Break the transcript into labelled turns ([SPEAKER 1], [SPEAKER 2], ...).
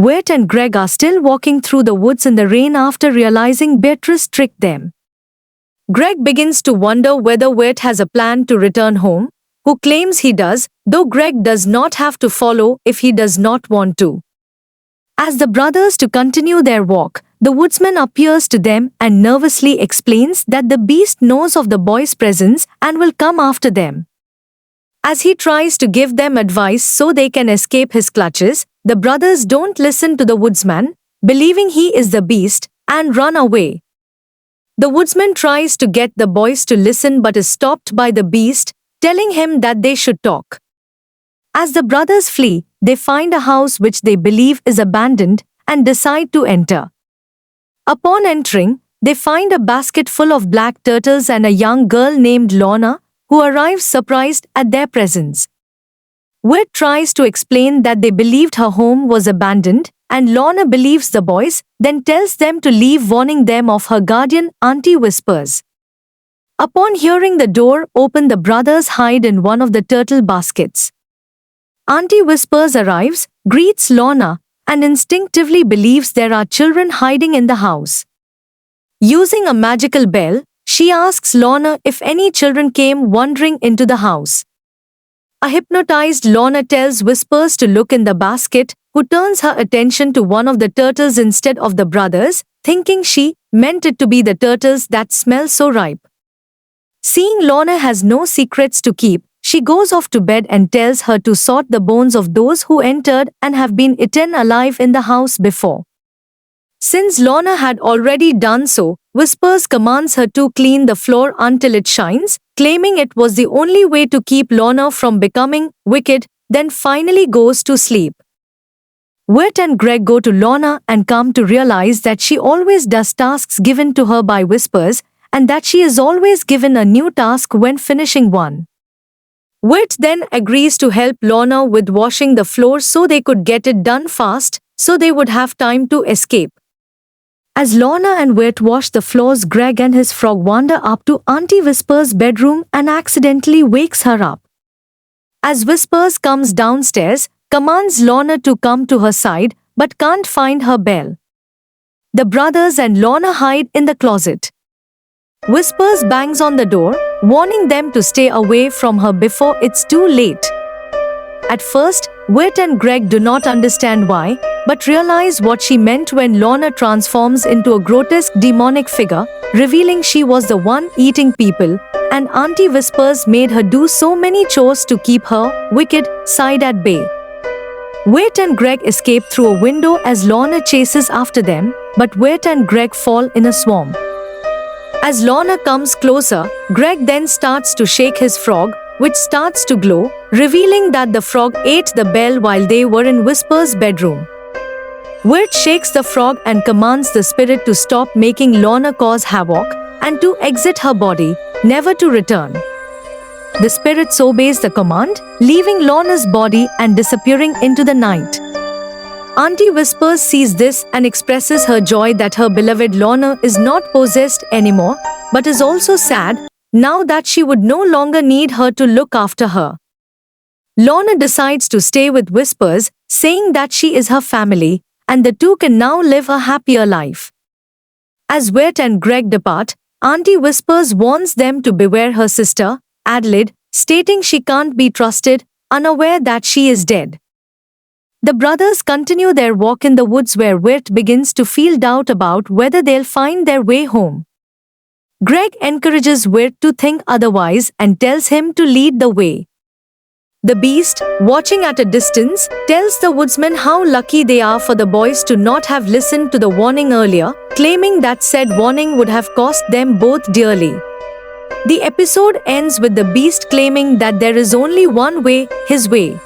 [SPEAKER 1] Wirt and Greg are still walking through the woods in the rain after realizing Beatrice tricked them. Greg begins to wonder whether Wirt has a plan to return home, who claims he does, though Greg does not have to follow if he does not want to. As the brothers to continue their walk, the woodsman appears to them and nervously explains that the beast knows of the boys' presence and will come after them. As he tries to give them advice so they can escape his clutches, the brothers don't listen to the woodsman, believing he is the beast, and run away. The woodsman tries to get the boys to listen but is stopped by the beast, telling him that they should talk. As the brothers flee, they find a house which they believe is abandoned and decide to enter. Upon entering, they find a basket full of black turtles and a young girl named Lorna, who arrives surprised at their presence. Wirt tries to explain that they believed her home was abandoned, and Lorna believes the boys, then tells them to leave, warning them of her guardian, Auntie Whispers. Upon hearing the door open, the brothers hide in one of the turtle baskets. Auntie Whispers arrives, greets Lorna, and instinctively believes there are children hiding in the house. Using a magical bell, she asks Lorna if any children came wandering into the house. A hypnotized Lorna tells Whispers to look in the basket, who turns her attention to one of the turtles instead of the brothers, thinking she meant it to be the turtles that smell so ripe. Seeing Lorna has no secrets to keep, she goes off to bed and tells her to sort the bones of those who entered and have been eaten alive in the house before. Since Lorna had already done so, Whispers commands her to clean the floor until it shines, claiming it was the only way to keep Lorna from becoming wicked, then finally goes to sleep. Wirt and Greg go to Lorna and come to realize that she always does tasks given to her by Whispers, and that she is always given a new task when finishing one. Wirt then agrees to help Lorna with washing the floor so they could get it done fast, so they would have time to escape. As Lorna and Wirt wash the floors, Greg and his frog wander up to Auntie Whispers' bedroom and accidentally wakes her up. As Whispers comes downstairs, commands Lorna to come to her side, but can't find her bell. The brothers and Lorna hide in the closet. Whispers bangs on the door, warning them to stay away from her before it's too late. At first, Wirt and Greg do not understand why, but realize what she meant when Lorna transforms into a grotesque demonic figure, revealing she was the one eating people, and Auntie Whispers made her do so many chores to keep her wicked side at bay. Wirt and Greg escape through a window as Lorna chases after them, but Wirt and Greg fall in a swamp. As Lorna comes closer, Greg then starts to shake his frog, which starts to glow, revealing that the frog ate the bell while they were in Whisper's bedroom. Wirt shakes the frog and commands the spirit to stop making Lorna cause havoc, and to exit her body, never to return. The spirit obeys the command, leaving Lorna's body and disappearing into the night. Auntie Whispers sees this and expresses her joy that her beloved Lorna is not possessed anymore, but is also sad, now that she would no longer need her to look after her. Lorna decides to stay with Whispers, saying that she is her family, and the two can now live a happier life. As Wirt and Greg depart, Auntie Whispers warns them to beware her sister, Adelaide, stating she can't be trusted, unaware that she is dead. The brothers continue their walk in the woods where Wirt begins to feel doubt about whether they'll find their way home. Greg encourages Wirt to think otherwise and tells him to lead the way. The beast, watching at a distance, tells the woodsman how lucky they are for the boys to not have listened to the warning earlier, claiming that said warning would have cost them both dearly. The episode ends with the beast claiming that there is only one way, his way.